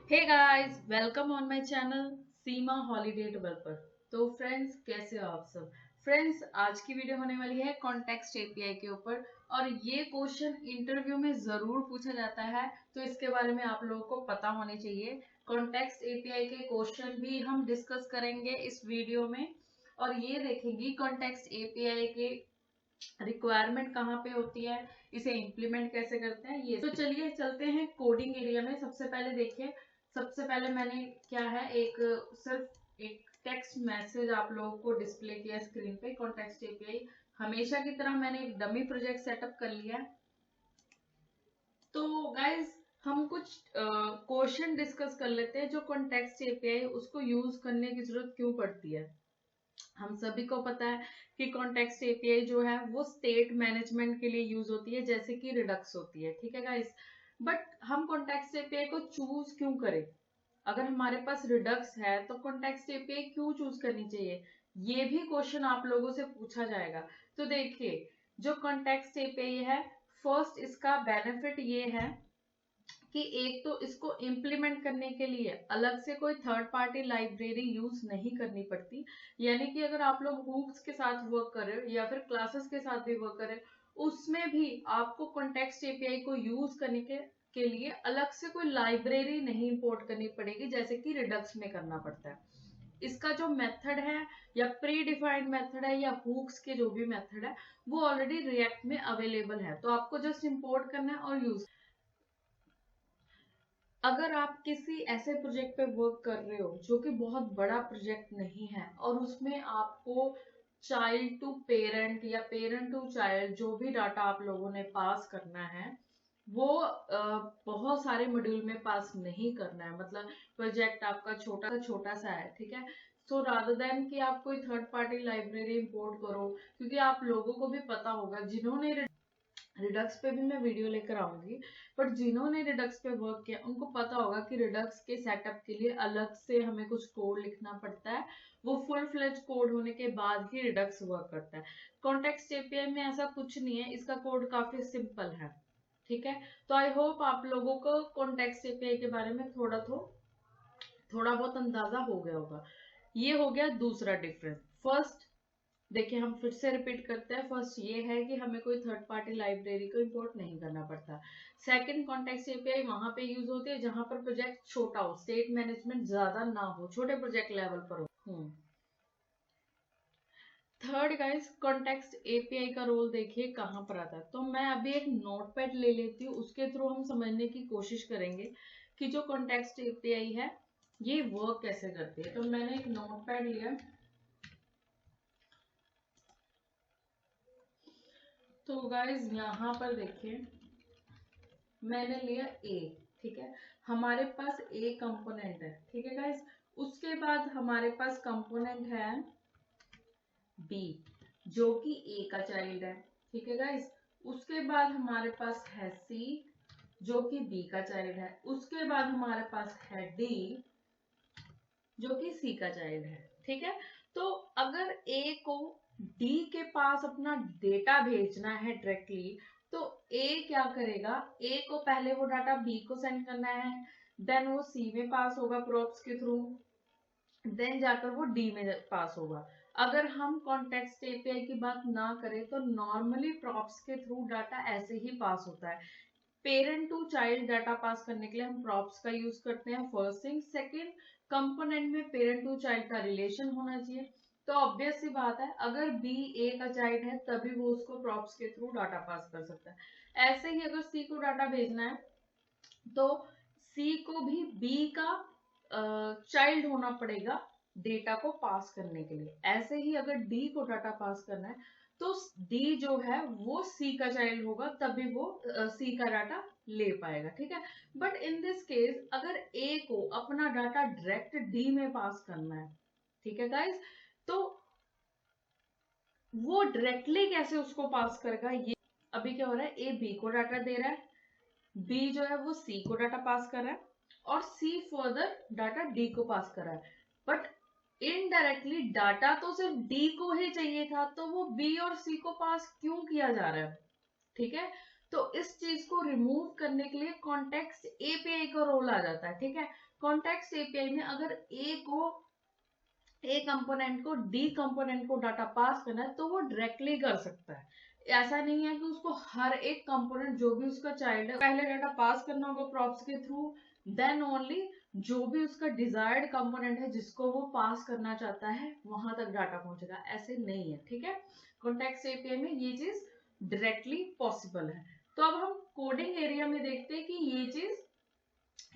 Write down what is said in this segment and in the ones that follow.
Hey guys, welcome on my channel Seema holiday developer. तो friends, कैसे हो आप सब? फ्रेंड्स, आज की वीडियो होने वाली है कॉन्टेक्स्ट एपीआई के ऊपर और ये क्वेश्चन इंटरव्यू में जरूर पूछा जाता है, तो इसके बारे में आप लोगों को पता होने चाहिए। कॉन्टेक्स्ट एपीआई के क्वेश्चन भी हम डिस्कस करेंगे इस वीडियो में और ये देखेंगे कॉन्टेक्स्ट एपीआई के रिक्वायरमेंट कहाँ पे होती है, इसे इम्प्लीमेंट कैसे करते हैं। ये तो चलिए चलते हैं कोडिंग एरिया में। सबसे पहले देखिए, सबसे पहले मैंने क्या है एक सिर्फ एक टेक्स्ट मैसेज आप लोगों को डिस्प्ले किया स्क्रीन पे। कॉन्टेक्स्ट एपीआई हमेशा की तरह मैंने एक डमी प्रोजेक्ट सेटअप कर लिया है। तो गाइज, हम कुछ क्वेश्चन डिस्कस कर लेते हैं जो कॉन्टेक्स्ट एपीआई उसको यूज करने की जरूरत क्यों पड़ती है। हम सभी को पता है कि कॉन्टेक्स्ट एपीआई जो है वो स्टेट मैनेजमेंट के लिए यूज होती है, जैसे कि रिडक्स होती है। ठीक है गाइस, बट हम कॉन्टेक्स्ट एपीआई को चूज क्यों करें? अगर हमारे पास रिडक्स है तो कॉन्टेक्स्ट एपीआई क्यों चूज करनी चाहिए, ये भी क्वेश्चन आप लोगों से पूछा जाएगा। तो देखिए, जो कॉन्टेक्स्ट एपीआई है, फर्स्ट इसका बेनिफिट ये है कि एक तो इसको इम्प्लीमेंट करने के लिए अलग से कोई थर्ड पार्टी लाइब्रेरी यूज नहीं करनी पड़ती। यानी कि अगर आप लोग हुक्स के साथ वर्क कर रहे हो या फिर क्लासेस के साथ भी वर्क कर रहे हो, उसमें भी आपको कॉन्टेक्स्ट एपीआई को यूज करने के लिए अलग से कोई लाइब्रेरी नहीं इंपोर्ट करनी पड़ेगी, जैसे कि रिडक्स में करना पड़ता है। इसका जो मेथड है या प्री डिफाइंड मेथड है या हुक्स के जो भी मेथड है, वो ऑलरेडी रिएक्ट में अवेलेबल है, तो आपको जस्ट इंपोर्ट करना है और यूज। अगर आप किसी ऐसे प्रोजेक्ट पे वर्क कर रहे हो जो कि बहुत बड़ा प्रोजेक्ट नहीं है और उसमें आपको चाइल्ड टू पेरेंट या पेरेंट टू चाइल्ड जो भी डाटा आप लोगों ने पास करना है, वो बहुत सारे मॉड्यूल में पास नहीं करना है। मतलब प्रोजेक्ट आपका छोटा छोटा सा है, ठीक है। सो रादर देन कि आप कोई थर्ड पार्टी लाइब्रेरी इंपोर्ट करो, क्योंकि आप लोगों को भी पता होगा, जिन्होंने रिडक्स पे भी मैं वीडियो लेकर आऊंगी, बट जिन्होंने रिडक्स पे वर्क किया उनको पता होगा कि रिडक्स के सेटअप के लिए अलग से हमें कुछ कोड लिखना पड़ता है। वो फुल फ्लेज कोड होने के बाद ही रिडक्स वर्क करता है। कॉन्टेक्स्ट एपीआई में ऐसा कुछ नहीं है, इसका कोड काफी सिंपल है। ठीक है, तो आई होप आप लोगों को कॉन्टेक्स्ट एपीआई के बारे में थोड़ा बहुत अंदाजा हो गया होगा। ये हो गया दूसरा डिफरेंस। फर्स्ट, देखिए हम फिर से रिपीट करते हैं। फर्स्ट ये है कि हमें कोई थर्ड पार्टी लाइब्रेरी को इंपोर्ट नहीं करना पड़ता। सेकंड, कॉन्टेक्स्ट एपीआई वहां पे यूज होती है जहां पर प्रोजेक्ट छोटा हो, स्टेट मैनेजमेंट ज्यादा ना हो, छोटे प्रोजेक्ट लेवल पर हो। थर्ड गाइस, कॉन्टेक्स्ट एपीआई का रोल देखिए कहां पर आता है। तो मैं अभी एक नोटपैड ले लेती हूँ, उसके थ्रू हम समझने की कोशिश करेंगे कि जो कॉन्टेक्स्ट एपीआई है ये वर्क कैसे करती है। तो मैंने एक नोटपैड लिया, तो गाइज यहाँ पर देखिए मैंने लिया ए। ठीक है, हमारे पास ए कंपोनेंट है। ठीक है गाइस, उसके बाद हमारे पास कंपोनेंट है बी, जो कि ए का चाइल्ड है। ठीक है गाइस, उसके बाद हमारे पास है सी, जो कि बी का चाइल्ड है। उसके बाद हमारे पास है डी, जो कि सी का चाइल्ड है। ठीक है, तो अगर ए को डी के पास अपना डेटा भेजना है डायरेक्टली, तो ए क्या करेगा, ए को पहले वो डाटा बी को सेंड करना है, देन वो सी में पास होगा प्रॉप्स के थ्रू, देन जाकर वो डी में पास होगा। अगर हम कॉन्टेक्स्ट एपीआई की बात ना करें तो नॉर्मली प्रॉप्स के थ्रू डाटा ऐसे ही पास होता है। Parent to child data pass करने के लिए हम प्रॉप्स का यूज करते हैं, फर्स्ट थिंग। सेकंड, कंपोनेंट में पेरेंट टू चाइल्ड का रिलेशन होना चाहिए। तो ऑब्वियस सी बात है, अगर बी ए का चाइल्ड है तभी वो उसको प्रॉप्स के थ्रू डाटा पास कर सकता है। ऐसे ही अगर सी को डाटा भेजना है तो सी को भी बी का चाइल्ड होना पड़ेगा डेटा को पास करने के लिए। ऐसे ही अगर डी को डाटा पास करना है तो डी जो है वो सी का चाइल्ड होगा, तभी वो सी का डाटा ले पाएगा। ठीक है, बट इन दिस केस अगर ए को अपना डाटा डायरेक्ट डी में पास करना है, ठीक है गाइस, तो वो डायरेक्टली कैसे उसको पास करेगा? ये अभी क्या हो रहा है, ए बी को डाटा दे रहा है, बी जो है वो सी को डाटा पास कर रहा है और सी फर्दर डाटा डी को पास कर रहा है। बट इनडायरेक्टली डाटा तो सिर्फ डी को ही चाहिए था, तो वो बी और सी को पास क्यों किया जा रहा है? ठीक है, तो इस चीज को रिमूव करने के लिए कॉन्टेक्स्ट एपीआई का रोल आ जाता है। ठीक है, कॉन्टेक्स्ट एपीआई में अगर ए कंपोनेंट को डी कंपोनेंट को डाटा पास करना है तो वो डायरेक्टली कर सकता है। ऐसा नहीं है कि उसको हर एक कंपोनेंट जो भी उसका चाइल्ड है पहले डाटा पास करना होगा प्रॉप्स के थ्रू, देन ओनली जो भी उसका डिजायर्ड कंपोनेंट है जिसको वो पास करना चाहता है वहां तक डाटा पहुंचेगा। ऐसे नहीं है, ठीक है। कॉन्टेक्स्ट एपीआई में ये चीज डायरेक्टली पॉसिबल है। तो अब हम कोडिंग एरिया में देखते हैं कि ये चीज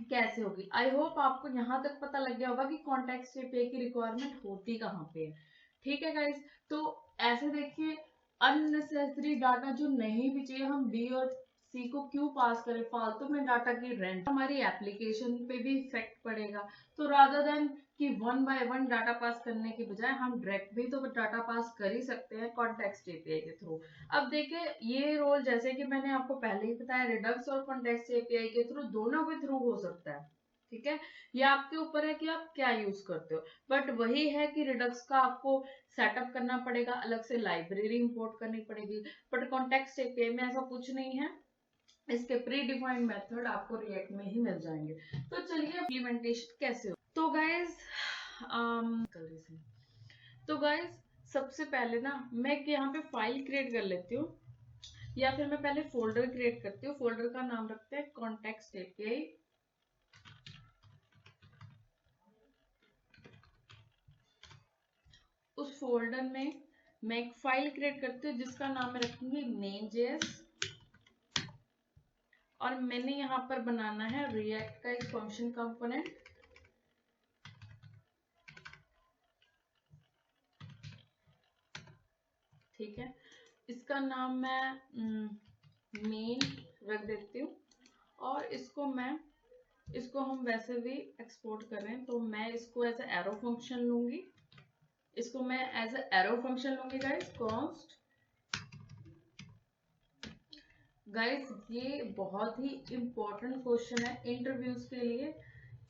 कैसे होगी। आई होप आपको यहाँ तक पता लग गया होगा कि कॉन्टेक्स्ट एपीआई की रिक्वायरमेंट होती कहाँ पे है, ठीक है गाइस। तो ऐसे देखिए, अननेसेसरी डाटा जो नहीं भी चाहिए हम डी और सी को क्यों पास करें, फालतू में डाटा की रेंट हमारी एप्लीकेशन पे भी इफेक्ट पड़ेगा। तो रादर देन कि one by one data pass करने के बजाय हम डायरेक्ट भी तो डाटा पास कर ही सकते हैं कॉन्टेक्स्ट एपीआई के थ्रू। अब देखिए ये रोल जैसे कि मैंने आपको पहले ही बताया, रिडक्स और कॉन्टेक्स्ट एपीआई के थ्रू दोनों के थ्रू हो सकता है, ठीक है। ये आपके ऊपर है कि आप क्या यूज करते हो। बट वही है कि रिडक्स का आपको सेटअप करना पड़ेगा, अलग से लाइब्रेरी इंपोर्ट करनी पड़ेगी। बट कॉन्टेक्स्ट एपीआई में ऐसा कुछ नहीं है, इसके प्री डिफाइंड मेथड आपको रिएक्ट में ही मिल जाएंगे। तो चलिए इम्प्लीमेंटेशन कैसे हो। तो गाइज सबसे पहले ना मैं यहाँ पे फाइल क्रिएट कर लेती हूँ, या फिर मैं पहले फोल्डर क्रिएट करती हूँ। फोल्डर का नाम रखते हैं कॉन्टेक्स्ट एपीआई। उस फोल्डर में मैं एक फाइल क्रिएट करती हूँ जिसका नाम मैं रखूंगी main.js, और मैंने यहाँ पर बनाना है रिएक्ट का एक फंक्शन कंपोनेंट, ठीक है। इसका नाम मैं मेन रख देती हूँ, और इसको हम वैसे भी एक्सपोर्ट कर रहे हैं तो मैं इसको एज एरो फंक्शन लूंगी। इसको मैं एज एरो फंक्शन लूंगी गाइस, कॉन्स्ट। गाइस ये बहुत ही इंपॉर्टेंट क्वेश्चन है इंटरव्यूज के लिए,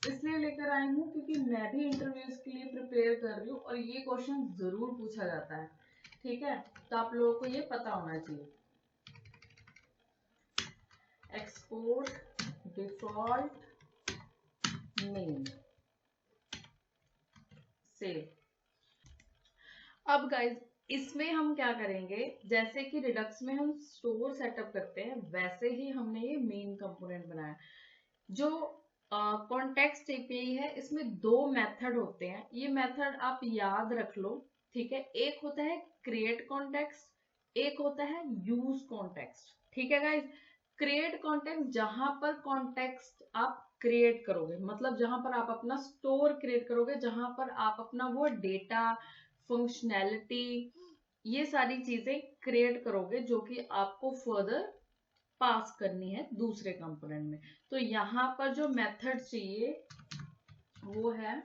इसलिए लेकर आई हूँ क्योंकि मैं भी इंटरव्यूज के लिए प्रिपेयर कर रही हूँ और ये क्वेश्चन जरूर पूछा जाता है, ठीक है। तो आप लोगों को ये पता होना चाहिए। Export default name save. अब गाइस इसमें हम क्या करेंगे, जैसे कि रिडक्स में हम स्टोर सेटअप करते हैं वैसे ही हमने ये मेन कंपोनेंट बनाया। जो कॉन्टेक्स्ट एपीआई है इसमें दो मेथड होते हैं, ये मेथड आप याद रख लो, ठीक है। एक होता है क्रिएट कॉन्टेक्स्ट, एक होता है यूज कॉन्टेक्स्ट, ठीक है गाइस। क्रिएट कॉन्टेक्स्ट जहां पर कॉन्टेक्स्ट आप क्रिएट करोगे, मतलब जहां पर आप अपना स्टोर क्रिएट करोगे, जहां पर आप अपना वो डेटा, फंक्शनैलिटी, ये सारी चीजें क्रिएट करोगे जो कि आपको फर्दर पास करनी है दूसरे कंपोनेंट में। तो यहाँ पर जो मेथड चाहिए वो है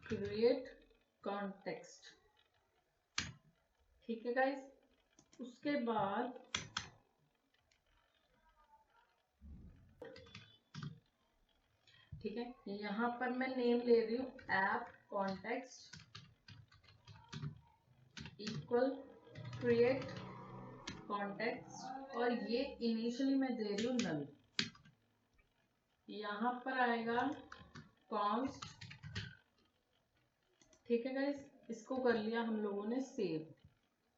क्रिएट कॉन्टेक्स्ट, ठीक है गाइस। उसके बाद ठीक है, यहाँ पर मैं नेम ले रही हूँ app context equal create context, और ये इनिशियली मैं दे रही हूँ नल। यहाँ पर आएगा कॉन्स्ट, ठीक है गाइस। इसको कर लिया हम लोगों ने सेव,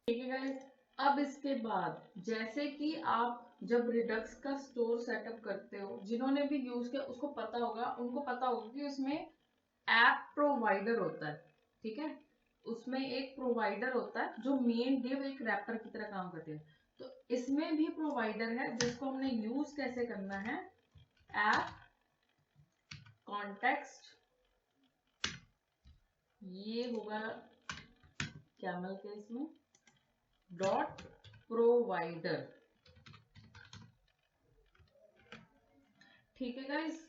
ठीक है गाइस। अब इसके बाद जैसे कि आप जब रिडक्स का स्टोर सेटअप करते हो, जिन्होंने भी यूज किया उसको पता होगा, उनको पता होगा कि उसमें ऐप प्रोवाइडर होता है, ठीक है। उसमें एक प्रोवाइडर होता है जो मेन डिव एक रैपर की तरह काम करते हैं। तो इसमें भी प्रोवाइडर है जिसको हमने यूज कैसे करना है, ऐप कॉन्टेक्स्ट, ये होगा कैमल केस में, डॉट प्रोवाइडर, ठीक है गाइस।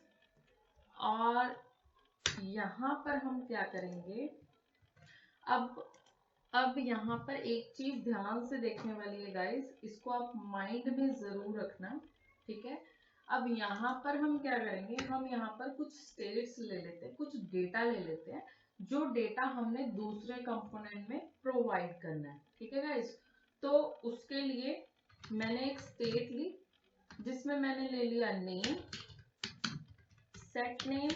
और यहां पर हम क्या करेंगे, अब यहाँ पर एक चीज ध्यान से देखने वाली है गाइस, इसको आप माइंड में जरूर रखना, ठीक है। अब यहाँ पर हम क्या करेंगे, हम यहाँ पर कुछ स्टेट्स ले लेते हैं, कुछ डेटा ले लेते हैं, जो डेटा हमने दूसरे कंपोनेंट में प्रोवाइड करना है, ठीक है गाइस। तो उसके लिए मैंने एक स्टेट ली जिसमें मैंने ले लिया name, set name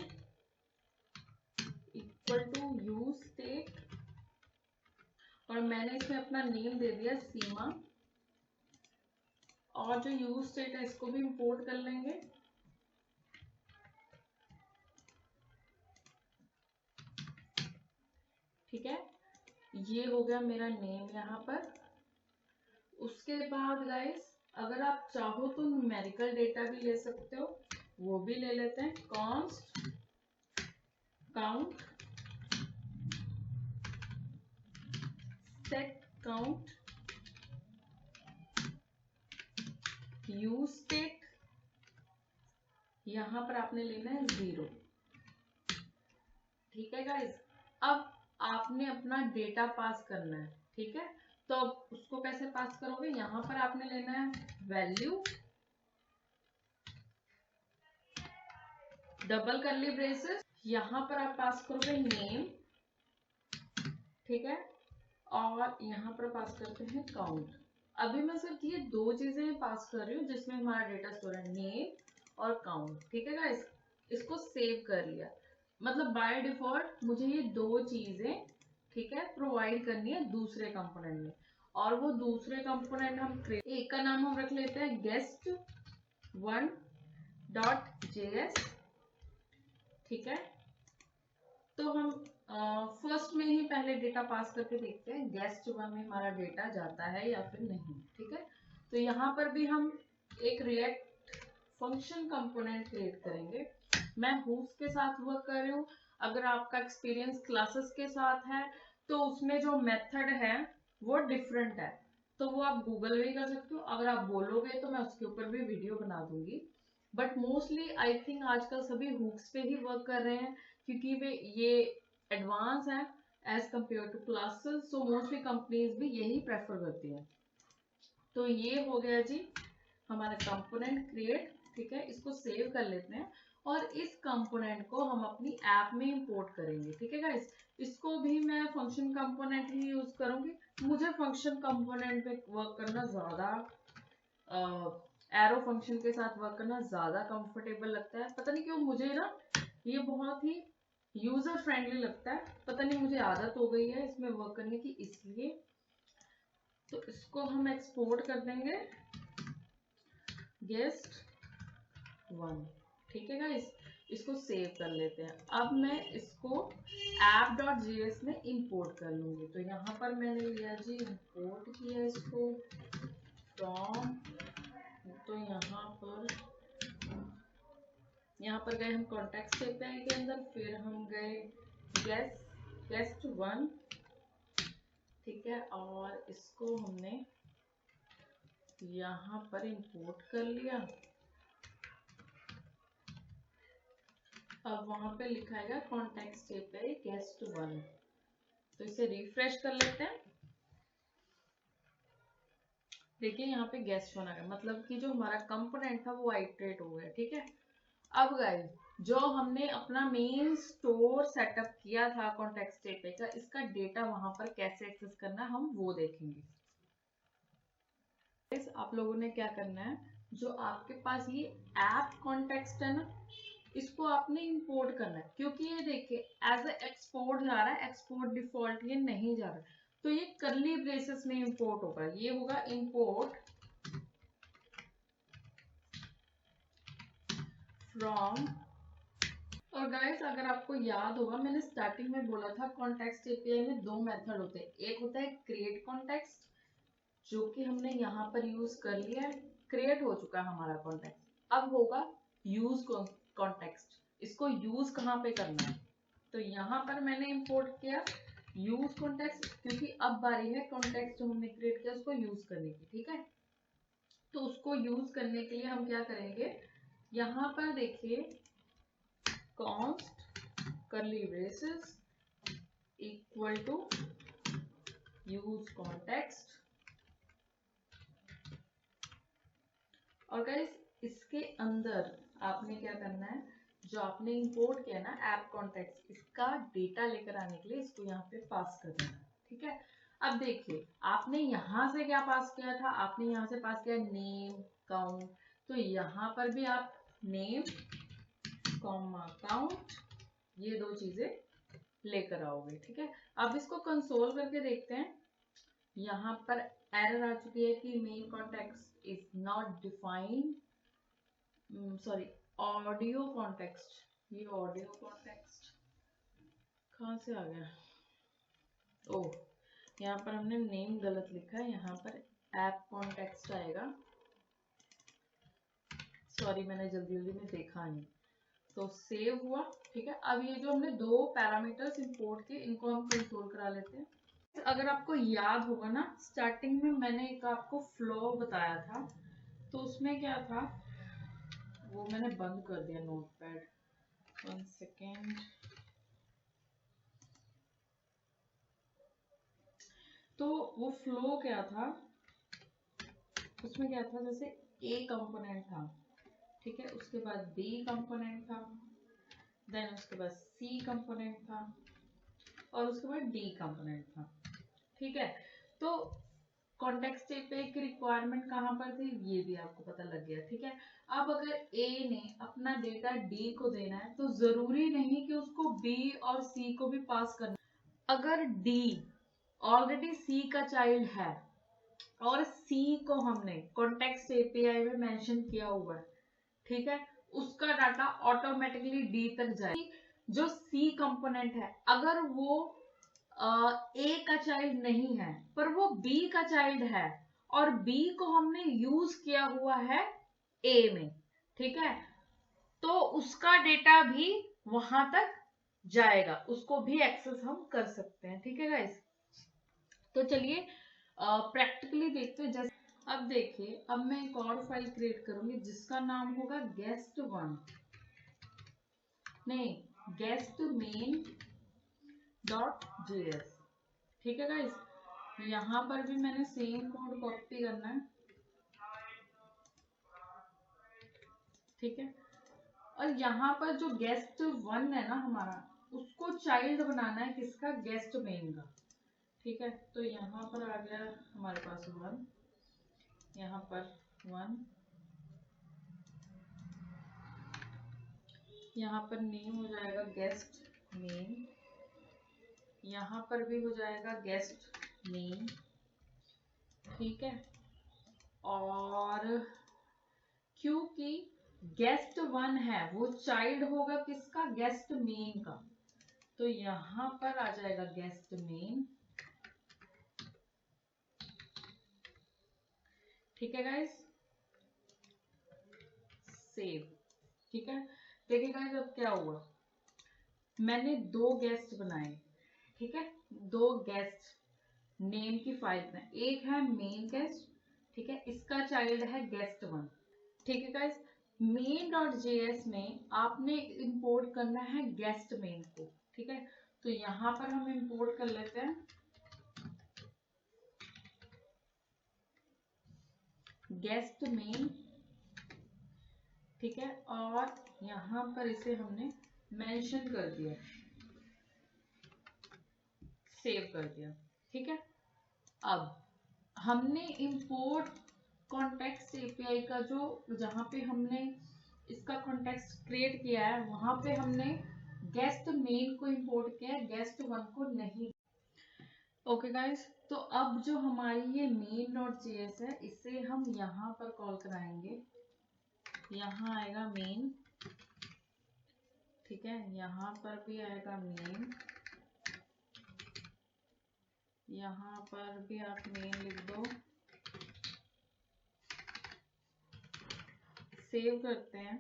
equal to use state, और मैंने इसमें अपना नेम दे दिया सीमा, और जो यूज स्टेट है इसको भी इंपोर्ट कर लेंगे। ठीक है, ये हो गया मेरा नेम यहाँ पर। उसके बाद गाइस अगर आप चाहो तो न्यूमेरिकल डेटा भी ले सकते हो, वो भी ले लेते हैं। Const count set count use state, यहां पर आपने लेना है 0। ठीक है गाइस, अब आपने अपना डेटा पास करना है। ठीक है, तो अब उसको कैसे पास करोगे, यहां पर आपने लेना है वैल्यू डबल करली ब्रेसेस, यहां पर आप पास करोगे नेम। ठीक है, और यहां पर पास करते हैं काउंट। अभी मैं सिर्फ ये दो चीजें पास कर रही हूँ जिसमें हमारा डेटा स्टोर है, नेम और काउंट। ठीक है गाइस, इसको सेव कर लिया, मतलब बाय डिफॉल्ट मुझे ये दो चीजें, ठीक है, प्रोवाइड करनी है दूसरे कंपोनेंट में। और वो दूसरे कंपोनेंट हम एक का नाम हम रख लेते हैं guest1.js। ठीक है, तो हम फर्स्ट में ही पहले डेटा पास करके देखते हैं guest1 में हमारा डेटा जाता है या फिर नहीं। ठीक है, तो यहाँ पर भी हम एक रिएक्ट फंक्शन कंपोनेंट क्रिएट करेंगे। मैं हूव्स के साथ वर्क कर रही हूँ, अगर आपका एक्सपीरियंस क्लासेस के साथ है तो उसमें जो मेथड है वो डिफरेंट है, तो वो आप गूगल भी कर सकते हो। अगर आप बोलोगे तो मैं उसके ऊपर भी वीडियो बना दूंगी, बट मोस्टली आई थिंक आजकल सभी हुक्स पे ही वर्क कर रहे हैं क्योंकि वे ये एडवांस है as compared to classes, so mostly companies भी यही प्रेफर करती हैं। तो ये हो गया जी हमारा कंपोनेंट क्रिएट। ठीक है, इसको सेव कर लेते हैं और इस कंपोनेंट को हम अपनी ऐप में इंपोर्ट करेंगे। ठीक है गाइस, इसको भी मैं फंक्शन कंपोनेंट ही यूज करूंगी। मुझे फंक्शन कंपोनेंट पे वर्क करना ज्यादा, एरो फंक्शन के साथ वर्क करना ज्यादा कंफर्टेबल लगता है। पता नहीं क्यों मुझे ना ये बहुत ही यूजर फ्रेंडली लगता है, पता नहीं मुझे आदत हो गई है इसमें वर्क करने की, इसलिए। तो इसको हम एक्सपोर्ट कर देंगे guest1। ठीक है गाइस, इसको सेव कर लेते हैं। अब मैं इसको app.js में इंपोर्ट कर लूंगी। तो यहाँ पर मैंने लिया जी, इंपोर्ट किया इसको फ्रॉम, तो यहाँ पर गए हम कॉन्टेक्स्ट एपीआई के अंदर, फिर हम गए guest1। ठीक है, और इसको हमने यहाँ पर इंपोर्ट कर लिया। अब वहां पे लिखा है कॉन्टेक्स्ट एपीआई guest1, तो इसे रिफ्रेश कर लेते हैं। देखिए यहाँ पे guest1 आ गया, मतलब कि जो हमारा कंपोनेंट था वो आइटरेट हो गया। ठीक है, अब गाइस जो हमने अपना मेन स्टोर सेटअप किया था कॉन्टेक्स्ट एपीआई का, इसका डेटा वहां पर कैसे एक्सेस करना है हम वो देखेंगे। आप लोगों ने क्या करना है, जो आपके पास ये ऐप कॉन्टेक्स्ट है ना, इसको आपने इंपोर्ट करना है, क्योंकि ये देखिए एज ए एक्सपोर्ट जा रहा है, एक्सपोर्ट डिफॉल्ट ये नहीं जा रहा, तो ये करली ब्रेसेस में इंपोर्ट होगा। ये होगा इंपोर्ट फ्रॉम। और गाइस अगर आपको याद होगा, मैंने स्टार्टिंग में बोला था कॉन्टेक्स्ट एपीआई में दो मेथड होते हैं। एक होता है क्रिएट कॉन्टेक्स्ट, जो कि हमने यहाँ पर यूज कर लिया है, क्रिएट हो चुका है हमारा कॉन्टेक्स्ट। अब होगा यूज कॉन्टेक्स्ट, इसको यूज कहाँ पे करना है, तो यहाँ पर मैंने इंपोर्ट किया यूज कॉन्टेक्स्ट, क्योंकि अब बारी है कॉन्टेक्स्ट जो हमने क्रिएट किया उसको यूज करने की। ठीक है, तो उसको यूज करने के लिए हम क्या करेंगे, यहाँ पर देखिए const curly braces equal to use context। और गाइस इसके अंदर आपने क्या करना है, जो आपने इंपोर्ट किया ना ऐप कॉन्टेक्स्ट, इसका डेटा लेकर आने के लिए इसको यहाँ पे पास कर देना। ठीक है, अब देखिए आपने यहाँ से क्या पास किया था, आपने यहाँ से पास किया नेम काउंट, तो यहाँ पर भी आप नेम कॉमा काउंट ये दो चीजें लेकर आओगे। ठीक है, अब इसको कंसोल करके देखते हैं। यहाँ पर एरर आ चुकी है कि main context is not defined, sorry audio context, ये ऑडियो कॉन्टेक्स्ट कहाँ से आ गया, ओह यहाँ पर हमने नेम गलत लिखा है, यहाँ पर ऐप कॉन्टेक्स्ट आएगा, सॉरी मैंने जल्दी जल्दी में देखा नहीं, तो सेव हुआ। ठीक है, अब ये जो हमने दो पैरामीटर्स इंपोर्ट किए इनको हम कंट्रोल करा लेते हैं। अगर आपको याद होगा ना, स्टार्टिंग में मैंने एक आपको फ्लो बताया था, तो उसमें क्या था, वो मैंने बंद कर दिया नोटपैड, 1 सेकेंड। तो वो फ्लो क्या था, उसमें क्या था, जैसे ए कंपोनेंट था, ठीक है, उसके बाद बी कंपोनेंट था, देन उसके बाद सी कंपोनेंट था और उसके बाद डी कंपोनेंट था। ठीक है, तो कॉन्टेक्स्ट एपीआई की रिक्वायरमेंट कहाँ पर थी, ये भी आपको पता लग गया। ठीक है, अब अगर ए ने अपना डेटा डी को देना है तो जरूरी नहीं कि उसको बी और सी को भी पास करना। अगर डी ऑलरेडी सी का चाइल्ड है और सी को हमने कॉन्टेक्स्ट एपीआई में मेंशन किया हुआ है, ठीक है, उसका डाटा ऑटोमेटिकली डी तक जाएगा। जो सी कंपोनेंट है अगर वो ए का चाइल्ड नहीं है पर वो बी का चाइल्ड है और बी को हमने यूज किया हुआ है ए में, ठीक है, तो उसका डेटा भी वहां तक जाएगा, उसको भी एक्सेस हम कर सकते हैं। ठीक है गाइस, तो चलिए प्रैक्टिकली देखते हैं। जैसे अब देखिए, अब मैं एक और फाइल क्रिएट करूंगी जिसका नाम होगा guest1, नहीं guest main डॉट जेएस। ठीक है गाइस, यहाँ पर भी मैंने सेम कोड कॉपी करना है, ठीक है, और यहाँ पर जो guest1 है ना हमारा, उसको चाइल्ड बनाना है किसका, गेस्ट मेन का। ठीक है, तो यहाँ पर आ गया हमारे पास 1, यहाँ पर 1, यहाँ पर नेम हो जाएगा गेस्ट नेम, यहाँ पर भी हो जाएगा गेस्ट नेम। ठीक है, और क्योंकि guest1 है वो चाइल्ड होगा किसका, गेस्ट मेन का, तो यहाँ पर आ जाएगा गेस्ट मेन। ठीक है गाइस, सेव। ठीक है, देखिए गाइस अब क्या हुआ, मैंने दो गेस्ट बनाए, ठीक है, दो गेस्ट नेम की फाइल में, एक है मेन गेस्ट, ठीक है, इसका चाइल्ड है guest1। ठीक है गाइस, main.js में आपने इंपोर्ट करना है गेस्ट मेन को। ठीक है, तो यहाँ पर हम इंपोर्ट कर लेते हैं गेस्ट मेन। ठीक है, और यहाँ पर इसे हमने मेंशन कर दिया, सेव कर दिया। ठीक है, अब हमने इंपोर्ट कॉन्टेक्स्ट एपीआई का जो, जहाँ पे हमने इसका कॉन्टेक्स्ट क्रिएट किया है वहां पे हमने गेस्ट मेन को इंपोर्ट किया है, guest1 को नहीं। ओके गाइस, तो अब जो हमारी ये main.js है इसे हम यहाँ पर कॉल कराएंगे, यहाँ आएगा मेन, ठीक है, यहाँ पर भी आएगा मेन, यहाँ पर भी आप मेन लिख दो, सेव करते हैं।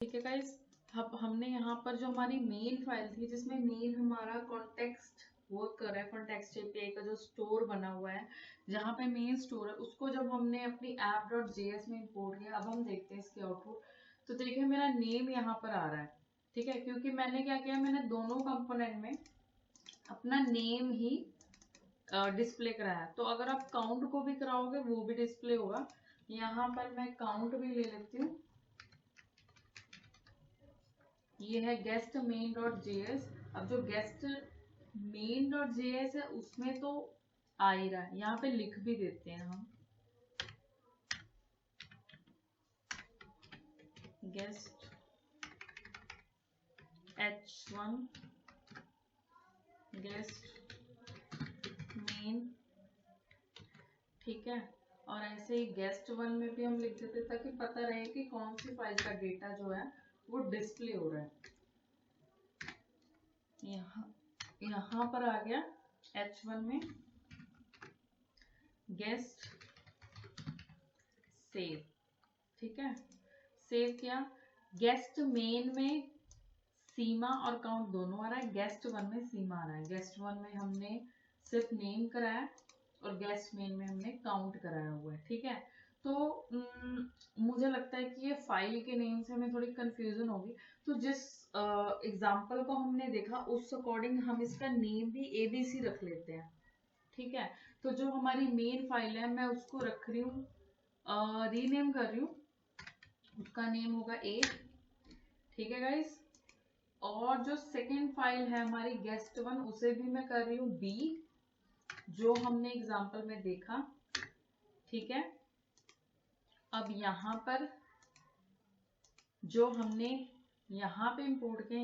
ठीक है गाइस, अब हमने यहाँ पर जो हमारी मेन फाइल थी जिसमें मेन हमारा कॉन्टेक्स्ट वर्क कर रहा है, कॉन्टेक्स्ट एपीआई का जो स्टोर बना हुआ है जहाँ पे मेन स्टोर है, उसको जब हमने अपनी app.js में इंपोर्ट किया, अब हम देखते हैं इसके आउटपुट। तो देखिए मेरा नेम यहाँ पर आ रहा है, ठीक है, क्योंकि मैंने क्या किया, मैंने दोनों कंपोनेंट में अपना नेम ही डिस्प्ले कराया। तो अगर आप काउंट को भी कराओगे वो भी डिस्प्ले होगा। यहाँ पर मैं काउंट भी ले लेती हूँ, ये है गेस्ट मेन डॉट जेएस। अब जो गेस्ट मेन डॉट जेएस है उसमें तो आ ही रहा है, यहाँ पे लिख भी देते हैं हम गेस्ट H1 गेस्ट मेन, ठीक है। और ऐसे ही गेस्ट 1 में भी हम लिख देते ताकि पता रहे कि कौन सी फाइल का डेटा जो है वो डिस्प्ले हो रहा है। यहाँ पर आ गया H1 में गेस्ट सेव, ठीक है। सेव किया। गेस्ट मेन में सीमा और काउंट दोनों आ रहा है, गेस्ट 1 में सीमा आ रहा है। गेस्ट 1 में हमने सिर्फ नेम कराया और गेस्ट मेन में हमने काउंट कराया हुआ है, ठीक है। तो मुझे लगता है कि ये फाइल के नेम से हमें थोड़ी कंफ्यूजन होगी, तो जिस एग्जाम्पल को हमने देखा उस अकॉर्डिंग हम इसका नेम भी ABC रख लेते हैं, ठीक है। तो जो हमारी मेन फाइल है मैं उसको रख रही हूँ, रीनेम कर रही हूँ, उसका नेम होगा A, ठीक है गाइस। और जो सेकेंड फाइल है हमारी गेस्ट 1 उसे भी मैं कर रही हूँ B, जो हमने एग्जाम्पल में देखा, ठीक है। अब यहाँ पर जो हमने यहाँ पे इंपोर्ट किए,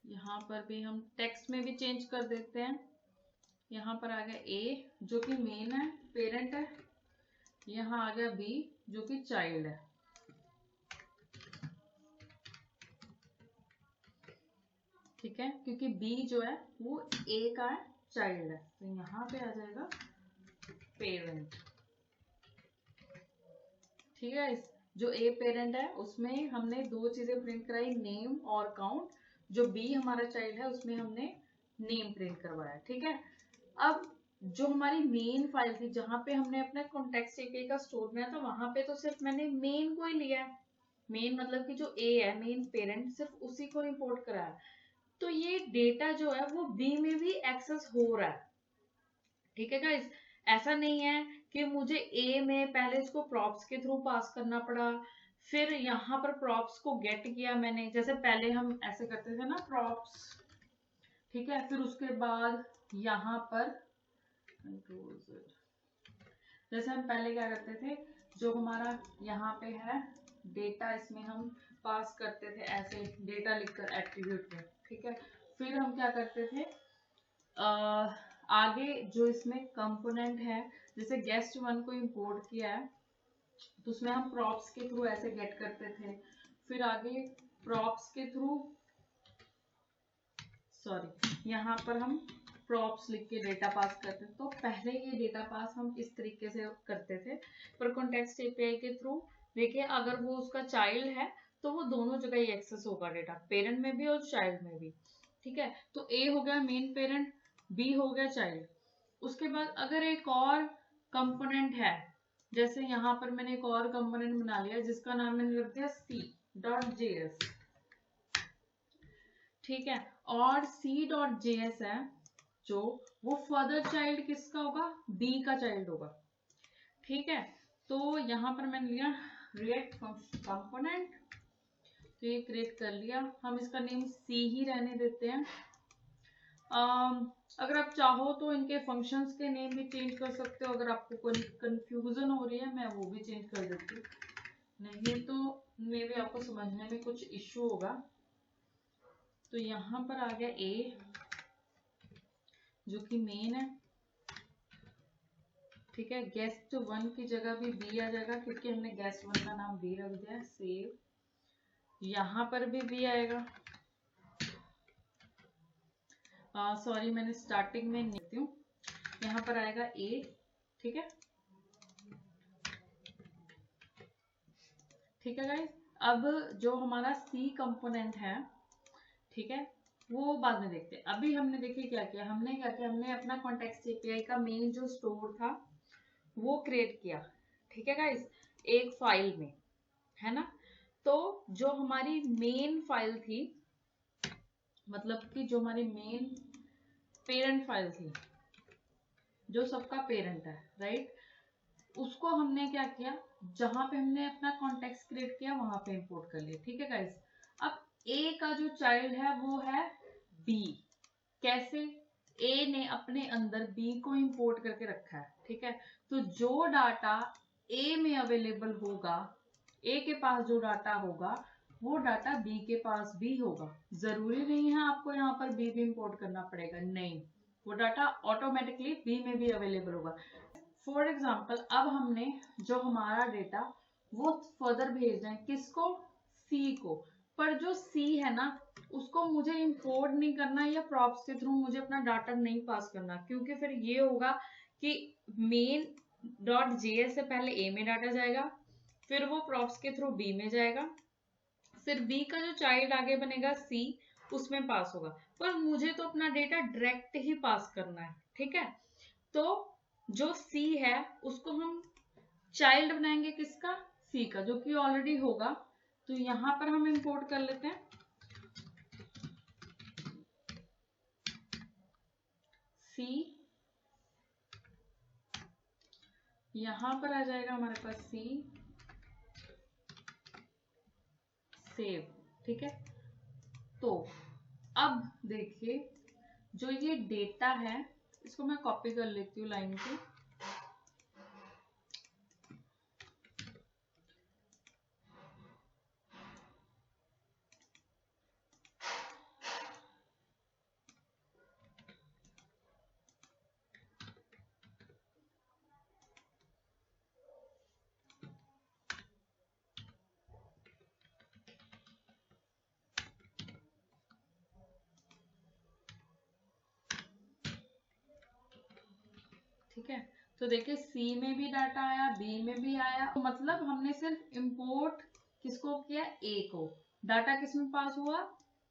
यहाँ पर भी हम टेक्स्ट में भी चेंज कर देते हैं। यहाँ पर आ गया A जो कि मेन है, पेरेंट है। यहाँ आ गया B जो कि चाइल्ड है, ठीक है, क्योंकि B जो है वो A का है, चाइल्ड है, तो यहाँ पे आ जाएगा पेरेंट, ठीक है। जो A पेरेंट है उसमें हमने दो चीजें प्रिंट कराई, नेम और काउंट। जो B हमारा चाइल्ड है उसमें हमने नेम प्रिंट करवाया, ठीक है। अब जो हमारी मेन फाइल थी जहां पे हमने अपना कॉन्टेक्स्ट एपीआई का स्टोर बनाया था, वहां पे तो सिर्फ मैंने मेन को ही लिया है। मेन मतलब कि जो A है, मेन पेरेंट, सिर्फ उसी को इंपोर्ट कराया। तो ये डेटा जो है वो B में भी एक्सेस हो रहा है, ठीक है गाइस। ऐसा नहीं है कि मुझे A में पहले इसको प्रॉप्स के थ्रू पास करना पड़ा, फिर यहाँ पर प्रॉप्स को गेट किया मैंने, जैसे पहले हम ऐसे करते थे ना प्रॉप्स, ठीक है। फिर उसके बाद यहाँ पर जैसे हम पहले क्या करते थे, जो हमारा यहाँ पे है डेटा, इसमें हम पास करते थे ऐसे डेटा लिखकर एट्रीब्यूट में, ठीक है। फिर हम क्या करते थे, आगे जो इसमें कंपोनेंट है, जैसे गेस्ट 1 को इंपोर्ट किया है तो उसमें हम प्रॉप्स के थ्रू ऐसे गेट करते थे। फिर आगे प्रॉप्स के थ्रू, यहाँ पर हम प्रॉप्स लिख के डेटा पास करते थे। तो पहले ये डेटा पास हम इस तरीके से करते थे, पर कॉन्टेक्स्ट एपीआई के थ्रू देखिए अगर वो उसका चाइल्ड है तो वो दोनों जगह ही एक्सेस होगा डेटा, पेरेंट में भी और चाइल्ड में भी, ठीक है। तो A हो गया मेन पेरेंट, B हो गया चाइल्ड। उसके बाद अगर एक और कंपोनेंट है, जैसे यहाँ पर मैंने एक और कंपोनेंट बना लिया जिसका नाम मैंने रख दिया C.js, ठीक है। और C.js है जो, वो फर्दर चाइल्ड किसका होगा, B का चाइल्ड होगा, ठीक है। तो यहाँ पर मैंने लिया रिएक्ट कंपोनेंट, तो ये क्रिएट कर लिया। हम इसका नेम C ही रहने देते हैं। अगर आप चाहो तो इनके फंक्शंस के नेम भी चेंज कर सकते हो, अगर आपको कोई कंफ्यूजन हो रही है मैं वो भी चेंज कर देती हूँ, नहीं तो मे भी आपको समझने में कुछ इश्यू होगा। तो यहाँ पर आ गया A जो कि मेन है, ठीक है। गेस्ट 1 की जगह भी B आ जाएगा क्योंकि हमने गेस्ट 1 का नाम B रख दिया, सेव। यहाँ पर भी B आएगा, सॉरी मैंने स्टार्टिंग में लिखती हूँ, यहाँ पर आएगा A, ठीक है, ठीक है गाइस। अब जो हमारा C कंपोनेंट है, ठीक है, वो बाद में देखते हैं। अभी हमने देखिए क्या किया, हमने अपना कॉन्टेक्स्ट एपीआई का मेन जो स्टोर था वो क्रिएट किया, ठीक है गाइस, एक फाइल में, है ना। तो जो हमारी मेन फाइल थी, मतलब कि जो हमारी मेन पेरेंट फाइल थी, जो सबका पेरेंट है, राइट, उसको हमने क्या किया, जहां पे हमने अपना कॉन्टेक्स्ट क्रिएट किया वहां पे इंपोर्ट कर लिया, ठीक है गाइस। अब A का जो चाइल्ड है वो है B, कैसे, ए ने अपने अंदर बी को इंपोर्ट करके रखा है, ठीक है। तो जो डाटा ए में अवेलेबल होगा, ए के पास जो डाटा होगा वो डाटा बी के पास भी होगा। जरूरी नहीं है आपको यहाँ पर बी भी इंपोर्ट करना पड़ेगा, नहीं, वो डाटा ऑटोमेटिकली बी में भी अवेलेबल होगा। फॉर एग्जाम्पल अब हमने जो हमारा डेटा वो फर्दर भेजना है किसको, सी को, पर जो सी है ना उसको मुझे इंपोर्ट नहीं करना या प्रॉप्स के थ्रू मुझे अपना डाटा नहीं पास करना, क्योंकि फिर ये होगा कि मेन डॉट जेएस से पहले ए में डाटा जाएगा, फिर वो प्रॉप्स के थ्रू बी में जाएगा, फिर बी का जो चाइल्ड आगे बनेगा सी उसमें पास होगा। पर मुझे तो अपना डेटा डायरेक्ट ही पास करना है, ठीक है। तो जो सी है उसको हम चाइल्ड बनाएंगे किसका, सी का, जो कि ऑलरेडी होगा। तो यहां पर हम इंपोर्ट कर लेते हैं सी, यहां पर आ जाएगा हमारे पास सी सेव, ठीक है। तो अब देखिए जो ये डेटा है इसको मैं कॉपी कर लेती हूँ लाइन की, ठीक है। तो देखिए सी में भी डाटा आया, बी में भी आया, तो मतलब हमने सिर्फ इंपोर्ट किसको किया, ए को, डाटा किस में पास हुआ,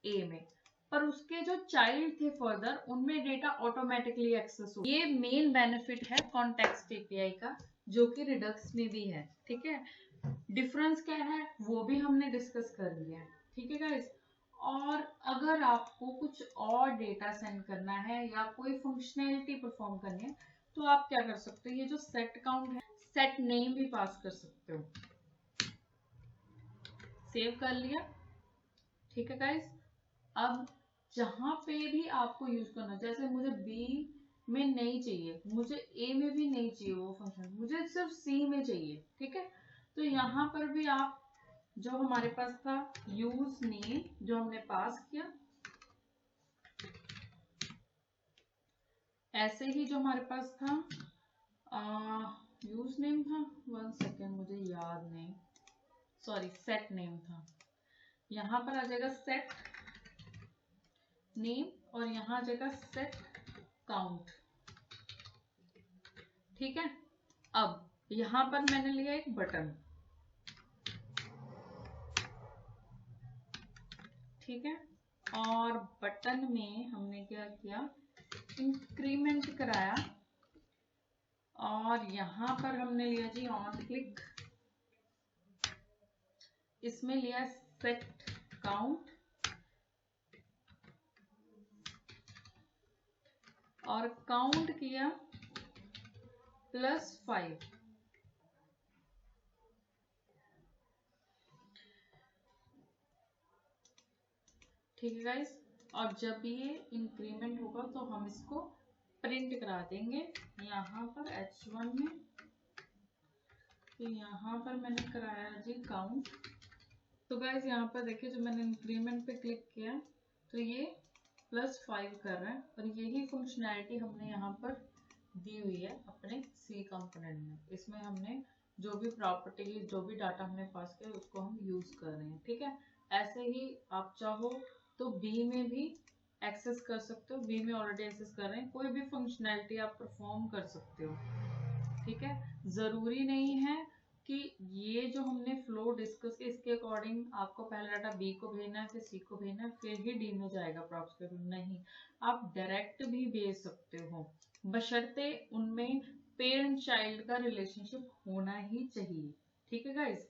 ए में, पर उसके जो चाइल्ड थे फर्दर उनमें डेटा ऑटोमेटिकली एक्सेस हुआ। ये मेन बेनिफिट है कॉन्टेक्स्ट एपीआई का, जो कि रिडक्स में भी है, ठीक है। डिफरेंस क्या है वो भी हमने डिस्कस कर लिया है, ठीक है गाइस। और अगर आपको कुछ और डेटा सेंड करना है या कोई फंक्शनैलिटी परफॉर्म करनी है तो आप क्या कर सकते हो, ये जो सेट काउंट है सेट नेम भी पास कर सकते हो। सेव कर लिया, ठीक है गाइस। अब जहां पे भी आपको यूज करना, जैसे मुझे बी में नहीं चाहिए, मुझे ए में भी नहीं चाहिए वो फंक्शन, मुझे सिर्फ सी में चाहिए, ठीक है। तो यहाँ पर भी आप जो हमारे पास था यूज नेम जो हमने पास किया, ऐसे ही जो हमारे पास था यूज नेम था, 1 सेकेंड मुझे याद नहीं, सॉरी सेट नेम था, यहाँ पर आ जाएगा सेट नेम और यहाँ आ जाएगा सेट काउंट, ठीक है। अब यहाँ पर मैंने लिया एक बटन, ठीक है, और बटन में हमने क्या किया, इंक्रीमेंट कराया, और यहां पर हमने लिया जी ऑन क्लिक, इसमें लिया सेट काउंट और काउंट किया +5, ठीक है गाइस। और जब ये इंक्रीमेंट होगा तो हम इसको प्रिंट करा देंगे यहाँ पर H1 में। तो यहाँ पर मैंने कराया जी काउंट, तो गाइस यहाँ पर देखिए जब मैंने इंक्रीमेंट पे क्लिक किया तो ये +5 कर रहा है, और यही फंक्शनैलिटी हमने यहाँ पर दी हुई है अपने सी कंपोनेंट में। इसमें हमने जो भी प्रॉपर्टी जो भी डाटा हमने पास किया उसको हम यूज कर रहे हैं, ठीक है। ऐसे ही आप चाहो तो बी में भी एक्सेस कर सकते हो, बी में ऑलरेडी एक्सेस कर रहे हैं, कोई भी फंक्शनैलिटी आप परफॉर्म कर सकते हो, ठीक है। जरूरी नहीं है कि ये जो हमने फ्लो डिस्कस किया इसके अकॉर्डिंग आपको पहले डाटा बी को भेजना है फिर सी को भेजना है फिर ही डी में जाएगा प्रॉप्स के थ्रू, नहीं, आप डायरेक्ट भी भेज सकते हो, बशर्ते उनमें पेरेंट चाइल्ड का रिलेशनशिप होना ही चाहिए, ठीक है गाइस।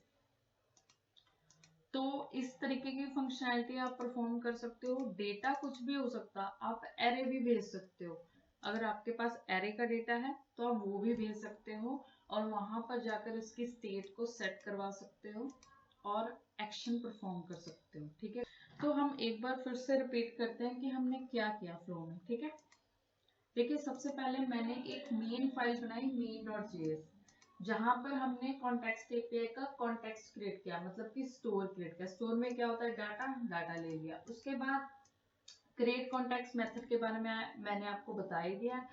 तो इस तरीके की फंक्शनैलिटी आप परफॉर्म कर सकते हो। डेटा कुछ भी हो सकता है, आप एरे भी भेज सकते हो, अगर आपके पास एरे का डेटा है तो आप वो भी भेज सकते हो और वहां पर जाकर उसकी स्टेट को सेट करवा सकते हो और एक्शन परफॉर्म कर सकते हो, ठीक है। तो हम एक बार फिर से रिपीट करते हैं कि हमने क्या किया फ्लो में, ठीक है। देखिए सबसे पहले मैंने एक मेन फाइल बनाई main.js, जहां पर हमने कॉन्टेक्स्ट एपीआई का कॉन्टेक्स्ट क्रिएट किया, मतलब कि स्टोर क्रिएट किया। स्टोर में क्या होता है, डाटा, डाटा ले लिया। उसके बाद क्रिएट कॉन्टेक्स्ट मेथड के बारे में मैंने आपको बता ही दिया।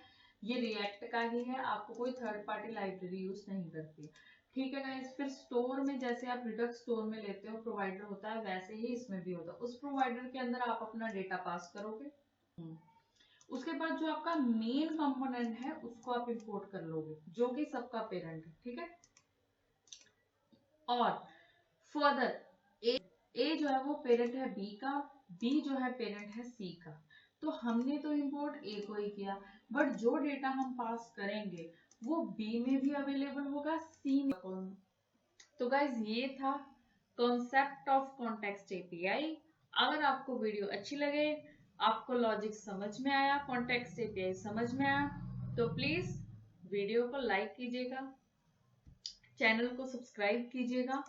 ये रिएक्ट का ही है, आपको कोई थर्ड पार्टी लाइब्रेरी यूज नहीं करती। ठीक है गाइस, फिर स्टोर में जैसे आप रिडक्स स्टोर में लेते हो प्रोवाइडर होता है, वैसे ही इसमें भी होता है। उस प्रोवाइडर के अंदर आप अपना डेटा पास करोगे। उसके बाद जो आपका मेन कंपोनेंट है उसको आप इंपोर्ट कर लोगे, जो कि सबका पेरेंट है। ठीक है, और फर्दर ए जो है वो पेरेंट है बी का, बी जो है पेरेंट है सी का। तो हमने तो इंपोर्ट ए को ही किया, बट जो डेटा हम पास करेंगे वो बी में भी अवेलेबल होगा, सी में। तो गाइज ये था कॉन्सेप्ट ऑफ कॉन्टेक्स्ट एपीआई। अगर आपको वीडियो अच्छी लगे, आपको लॉजिक समझ में आया, कॉन्टेक्स्ट एपीआई समझ में आया, तो प्लीज वीडियो को लाइक कीजिएगा, चैनल को सब्सक्राइब कीजिएगा,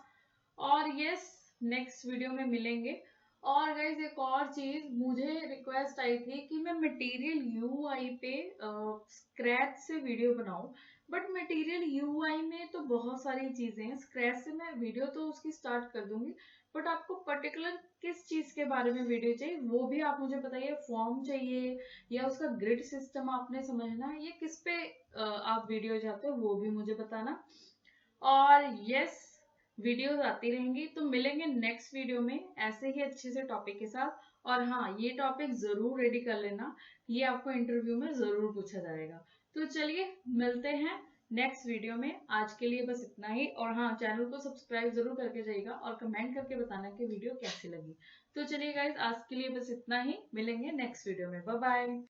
और यस नेक्स्ट वीडियो में मिलेंगे। और गाइज एक और चीज, मुझे रिक्वेस्ट आई थी कि मैं मटेरियल यूआई पे स्क्रैच से वीडियो बनाऊं, बट मटेरियल यूआई में तो बहुत सारी चीजें हैं। स्क्रैच से मैं वीडियो तो उसकी स्टार्ट कर दूंगी, बट आपको पर्टिकुलर किस चीज के बारे में वीडियो चाहिए वो भी आप मुझे बताइए। फॉर्म चाहिए या उसका ग्रिड सिस्टम आपने समझना है, ये किस पे आप वीडियो चाहते हो वो भी मुझे बताना। और यस, वीडियोस आती रहेंगी, तो मिलेंगे नेक्स्ट वीडियो में ऐसे ही अच्छे से टॉपिक के साथ। और हाँ, ये टॉपिक जरूर रेडी कर लेना, ये आपको इंटरव्यू में जरूर पूछा जाएगा। तो चलिए मिलते हैं नेक्स्ट वीडियो में, आज के लिए बस इतना ही। और हाँ, चैनल को सब्सक्राइब जरूर करके जाइएगा और कमेंट करके बताना कि वीडियो कैसी लगी। तो चलिए गाइज, आज के लिए बस इतना ही, मिलेंगे नेक्स्ट वीडियो में। Bye bye.